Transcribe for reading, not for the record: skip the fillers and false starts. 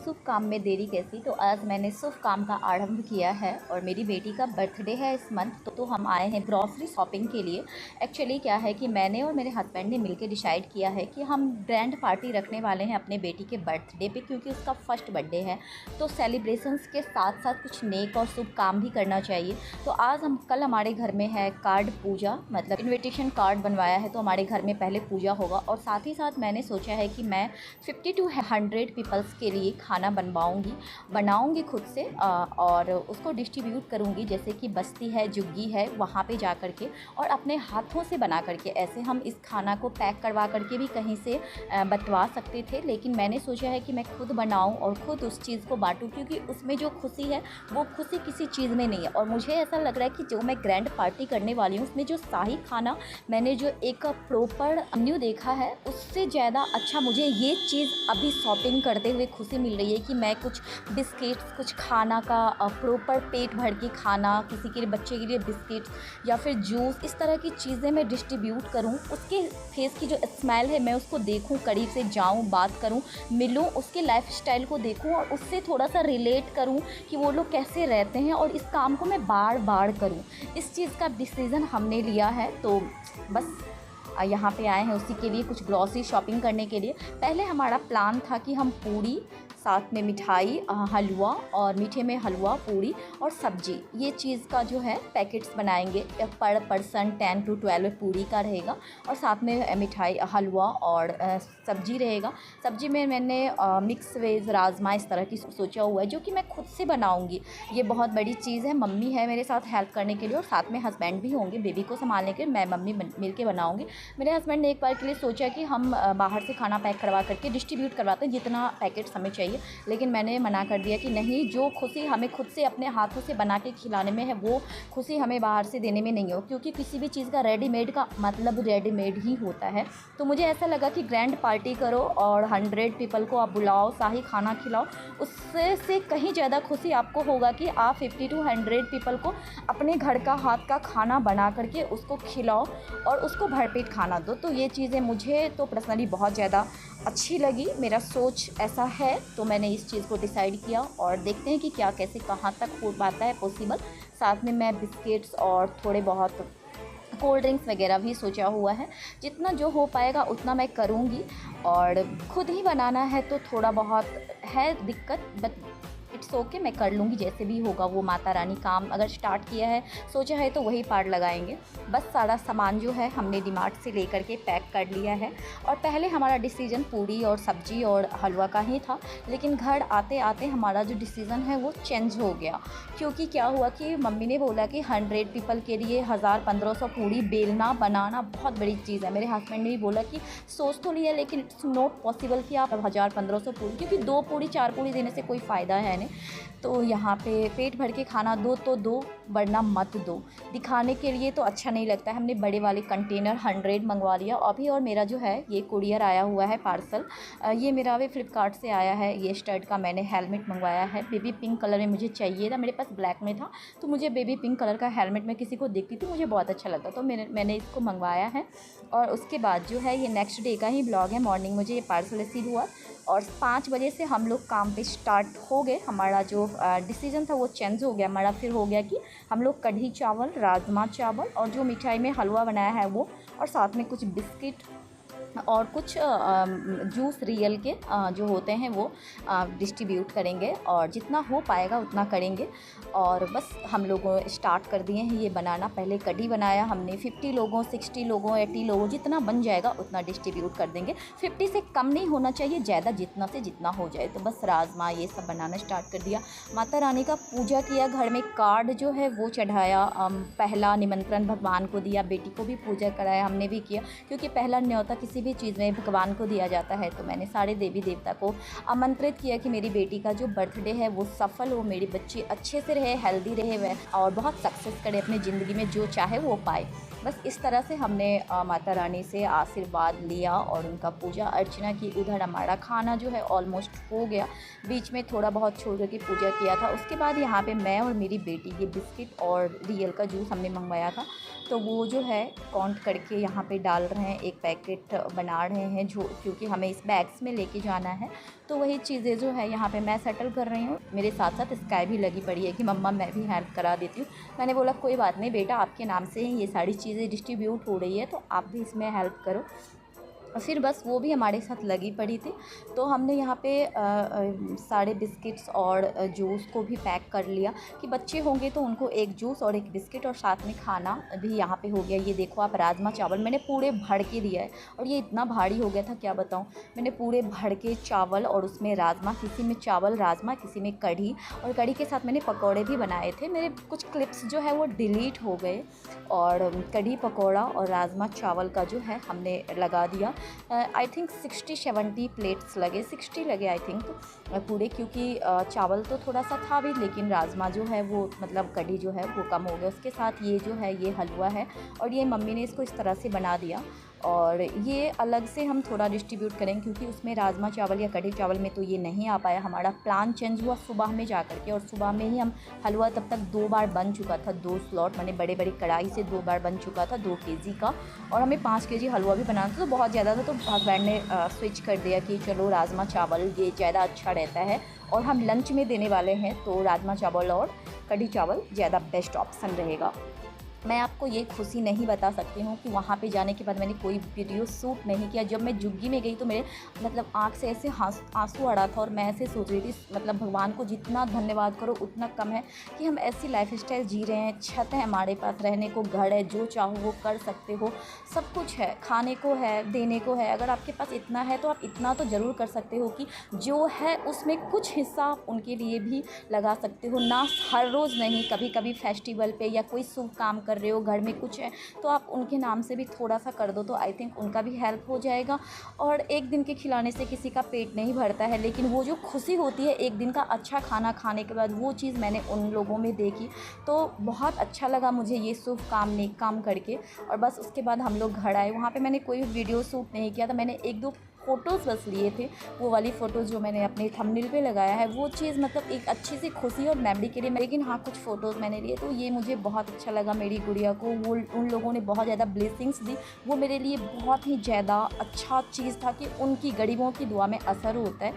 शुभ काम में देरी कैसी। तो आज मैंने शुभ काम का आरंभ किया है और मेरी बेटी का बर्थडे है इस मंथ। तो हम आए हैं ग्रॉसरी शॉपिंग के लिए। एक्चुअली क्या है कि मैंने और मेरे हस्बैंड ने मिलकर डिसाइड किया है कि हम ग्रैंड पार्टी रखने वाले हैं अपने बेटी के बर्थडे पे, क्योंकि उसका फर्स्ट बर्थडे है। तो सेलिब्रेशंस के साथ साथ कुछ नेक और शुभ काम भी करना चाहिए। तो आज कल हमारे घर में है कार्ड पूजा, मतलब इन्विटेशन कार्ड बनवाया है। तो हमारे घर में पहले पूजा होगा और साथ ही साथ मैंने सोचा है कि मैं 50 to 100 पीपल्स के लिए खाना बनाऊंगी खुद से, और उसको डिस्ट्रीब्यूट करूंगी। जैसे कि बस्ती है, जुग्गी है, वहाँ पे जा कर के और अपने हाथों से बना करके, ऐसे हम इस खाना को पैक करवा करके भी कहीं से बंटवा सकते थे, लेकिन मैंने सोचा है कि मैं खुद बनाऊं और ख़ुद उस चीज़ को बांटूं, क्योंकि उसमें जो खुशी है वो खुशी किसी चीज़ में नहीं है। और मुझे ऐसा लग रहा है कि जो मैं ग्रैंड पार्टी करने वाली हूँ उसमें जो शाही खाना मैंने जो एक प्रॉपर मेन्यू देखा है, उससे ज़्यादा अच्छा मुझे ये चीज़ अभी शॉपिंग करते हुए खुशी मिल रही है कि मैं कुछ बिस्किट्स, कुछ खाना का प्रॉपर पेट भर के खाना, किसी के लिए, बच्चे के लिए बिस्किट्स या फिर जूस, इस तरह की चीज़ें मैं डिस्ट्रीब्यूट करूं। उसके फेस की जो स्माइल है मैं उसको देखूं, करीब से जाऊं, बात करूं, मिलूं, उसके लाइफस्टाइल को देखूं और उससे थोड़ा सा रिलेट करूं कि वो लोग कैसे रहते हैं, और इस काम को मैं बार बार करूं। इस चीज़ का डिसीज़न हमने लिया है। तो बस यहाँ पे आए हैं उसी के लिए, कुछ ग्रॉसरी शॉपिंग करने के लिए। पहले हमारा प्लान था कि हम पूड़ी, साथ में मिठाई, हलवा, और मीठे में हलवा, पूड़ी और सब्जी, ये चीज़ का जो है पैकेट्स बनाएंगे। पर पर्सन 10 to 12 पूड़ी का रहेगा और साथ में मिठाई, हलवा और सब्जी रहेगा। सब्जी में मैंने मिक्स वेज, राजमा, इस तरह की सोचा हुआ है, जो कि मैं खुद से बनाऊंगी। ये बहुत बड़ी चीज़ है। मम्मी है मेरे साथ हेल्प करने के लिए और साथ में हस्बैंड भी होंगे बेबी को संभालने के लिए। मैं मम्मी मिल के बनाऊँगी। मेरे हस्बैंड ने एक बार के लिए सोचा कि हम बाहर से खाना पैक करवा करके डिस्ट्रीब्यूट करवाते हैं, जितना पैकेट्स हमें चाहिए, लेकिन मैंने मना कर दिया कि नहीं, जो खुशी हमें खुद से अपने हाथों से बना के खिलाने में है वो खुशी हमें बाहर से देने में नहीं हो, क्योंकि किसी भी चीज़ का रेडीमेड का मतलब रेडीमेड ही होता है। तो मुझे ऐसा लगा कि ग्रैंड पार्टी करो और 100 पीपल को आप बुलाओ, शाही खाना खिलाओ, उससे से कहीं ज़्यादा खुशी आपको होगा कि आप 50 to 100 पीपल को अपने घर का हाथ का खाना बना करके उसको खिलाओ और उसको भरपेट खाना दो। तो ये चीज़ें मुझे तो पर्सनली बहुत ज़्यादा अच्छी लगी, मेरा सोच ऐसा है। तो मैंने इस चीज़ को डिसाइड किया और देखते हैं कि क्या, कैसे, कहाँ तक हो पाता है पॉसिबल। साथ में मैं बिस्किट्स और थोड़े बहुत कोल्ड ड्रिंक्स वगैरह भी सोचा हुआ है। जितना जो हो पाएगा उतना मैं करूँगी, और ख़ुद ही बनाना है तो थोड़ा बहुत है दिक्कत, बट इट्स ओके, मैं कर लूँगी जैसे भी होगा। वो माता रानी काम अगर स्टार्ट किया है, सोचा है, तो वही पार लगाएंगे। बस सारा सामान जो है हमने डीमार्ट से लेकर के पैक कर लिया है। और पहले हमारा डिसीज़न पूड़ी और सब्जी और हलवा का ही था, लेकिन घर आते आते हमारा जो डिसीज़न है वो चेंज हो गया। क्योंकि क्या हुआ कि मम्मी ने बोला कि 100 पीपल के लिए 1000-1500 पूड़ी बेलना बनाना बहुत बड़ी चीज़ है। मेरे हस्बैंड ने भी बोला कि सोच तो लिया, लेकिन इट्स नॉट पॉसिबल कि आप 1000-1500 पूड़ी, क्योंकि 2 पूड़ी 4 पूड़ी देने से कोई फ़ायदा है नहीं। तो यहाँ पे पेट भर के खाना दो तो दो, वरना मत दो। दिखाने के लिए तो अच्छा नहीं लगता है। हमने बड़े वाले कंटेनर 100 मंगवा लिया अभी। और मेरा जो है ये कुरियर आया हुआ है पार्सल, ये मेरा अभी फ्लिपकार्ट से आया है। ये स्टड का मैंने हेलमेट मंगवाया है, बेबी पिंक कलर में मुझे चाहिए था, मेरे पास ब्लैक में था, तो मुझे बेबी पिंक कलर का हेलमेट मैं किसी को देखती थी, मुझे बहुत अच्छा लगता, तो मैंने इसको मंगवाया है। और उसके बाद जो है ये नेक्स्ट डे का ही ब्लॉग है। मॉर्निंग मुझे ये पार्सल रिसीव हुआ और 5 बजे से हम लोग काम पे स्टार्ट हो गए। हमारा जो डिसीज़न था वो चेंज हो गया। हमारा फिर हो गया कि हम लोग कढ़ी चावल, राजमा चावल और जो मिठाई में हलवा बनाया है वो, और साथ में कुछ बिस्किट और कुछ जूस रियल के जो होते हैं वो डिस्ट्रीब्यूट करेंगे, और जितना हो पाएगा उतना करेंगे। और बस हम लोगों स्टार्ट कर दिए हैं ये बनाना। पहले कढ़ी बनाया हमने, 50 लोगों, 60 लोगों, 80 लोगों, जितना बन जाएगा उतना डिस्ट्रीब्यूट कर देंगे। 50 से कम नहीं होना चाहिए, ज़्यादा, जितना से जितना हो जाए। तो बस राजमा ये सब बनाना स्टार्ट कर दिया। माता रानी का पूजा किया, घर में कार्ड जो है वो चढ़ाया, पहला निमंत्रण भगवान को दिया, बेटी को भी पूजा कराया, हमने भी किया, क्योंकि पहला न्योता किसी भी चीज़ में भगवान को दिया जाता है। तो मैंने सारे देवी देवता को आमंत्रित किया कि मेरी बेटी का जो बर्थडे है वो सफल हो, मेरी बच्ची अच्छे से रहे, हेल्दी रहे वह, और बहुत सक्सेस करे अपनी ज़िंदगी में, जो चाहे वो पाए। बस इस तरह से हमने माता रानी से आशीर्वाद लिया और उनका पूजा अर्चना की। उधर हमारा खाना जो है ऑलमोस्ट हो गया, बीच में थोड़ा बहुत छोड़ करके पूजा किया था। उसके बाद यहाँ पे मैं और मेरी बेटी ये बिस्किट और रियल का जूस हमने मंगवाया था, तो वो जो है काउंट करके यहाँ पे डाल रहे हैं, एक पैकेट बना रहे हैं जो, क्योंकि हमें इस बैग्स में लेके जाना है। तो वही चीज़ें जो है यहाँ पे मैं सेटल कर रही हूँ। मेरे साथ साथ स्काई भी लगी पड़ी है कि मम्मा मैं भी हेल्प करा देती हूँ। मैंने बोला कोई बात नहीं बेटा, आपके नाम से ही ये सारी चीज़ें डिस्ट्रीब्यूट हो रही है तो आप भी इसमें हेल्प करो। और फिर बस वो भी हमारे साथ लगी पड़ी थी। तो हमने यहाँ पे सारे बिस्किट्स और जूस को भी पैक कर लिया कि बच्चे होंगे तो उनको एक जूस और एक बिस्किट और साथ में खाना भी यहाँ पे हो गया। ये देखो आप, राजमा चावल मैंने पूरे भर के दिया है और ये इतना भारी हो गया था क्या बताऊँ। मैंने पूरे भर के चावल और उसमें राजमा, किसी में चावल राजमा, किसी में कढ़ी, और कढ़ी के साथ मैंने पकौड़े भी बनाए थे। मेरे कुछ क्लिप्स जो है वो डिलीट हो गए और कढ़ी पकौड़ा और राजमा चावल का जो है हमने लगा दिया। आई थिंक 60-70 प्लेट्स लगे, 60 लगे आई थिंक पूरे, क्योंकि चावल तो थोड़ा सा था भी, लेकिन राजमा जो है वो मतलब कढ़ी जो है वो कम हो गया। उसके साथ ये जो है ये हलवा है और ये मम्मी ने इसको इस तरह से बना दिया और ये अलग से हम थोड़ा डिस्ट्रीब्यूट करेंगे, क्योंकि उसमें राजमा चावल या कढ़ी चावल में तो ये नहीं आ पाया। हमारा प्लान चेंज हुआ सुबह में जा कर के, और सुबह में ही हम हलवा तब तक 2 बार बन चुका था, 2 स्लॉट मैंने बड़े बड़े कढ़ाई से 2 बार बन चुका था 2 केजी का, और हमें 5 केजी हलवा भी बनाना था तो बहुत ज़्यादा था। तो हस्बैंड ने स्विच कर दिया कि चलो राजमा चावल ये ज़्यादा अच्छा रहता है और हम लंच में देने वाले हैं तो राजमा चावल और कढ़ी चावल ज़्यादा बेस्ट ऑप्शन रहेगा। मैं आपको ये खुशी नहीं बता सकती हूँ कि वहाँ पे जाने के बाद मैंने कोई वीडियो शूट नहीं किया। जब मैं जुग्गी में गई तो मेरे मतलब आँख से ऐसे आंसू आ रहा था और मैं ऐसे सोच रही थी मतलब भगवान को जितना धन्यवाद करो उतना कम है कि हम ऐसी लाइफस्टाइल जी रहे हैं। छत है हमारे पास, रहने को घर है, जो चाहो वो कर सकते हो, सब कुछ है, खाने को है, देने को है। अगर आपके पास इतना है तो आप इतना तो ज़रूर कर सकते हो कि जो है उसमें कुछ हिस्सा आप उनके लिए भी लगा सकते हो। ना हर रोज़ नहीं, कभी कभी फेस्टिवल पे या कोई शुभ काम कर रहे हो, घर में कुछ है तो आप उनके नाम से भी थोड़ा सा कर दो, तो आई थिंक उनका भी हेल्प हो जाएगा। और एक दिन के खिलाने से किसी का पेट नहीं भरता है, लेकिन वो जो खुशी होती है एक दिन का अच्छा खाना खाने के बाद, वो चीज़ मैंने उन लोगों में देखी। तो बहुत अच्छा लगा मुझे ये शुभ काम, नेक काम करके। और बस उसके बाद हम लोग घर आए। वहाँ पे मैंने कोई वीडियो शूट नहीं किया था, मैंने 1-2 फ़ोटोज़ बस लिए थे। वो वाली फ़ोटोज़ जो मैंने अपने थंबनेल पे लगाया है, वो चीज़ मतलब एक अच्छी सी खुशी और मेमोरी के लिए। लेकिन हाँ, कुछ फ़ोटोज़ मैंने लिए तो ये मुझे बहुत अच्छा लगा। मेरी गुड़िया को वो उन लोगों ने बहुत ज़्यादा ब्लेसिंग्स दी, वो मेरे लिए बहुत ही ज़्यादा अच्छा चीज़ था कि उनकी गरीबों की दुआ में असर होता है।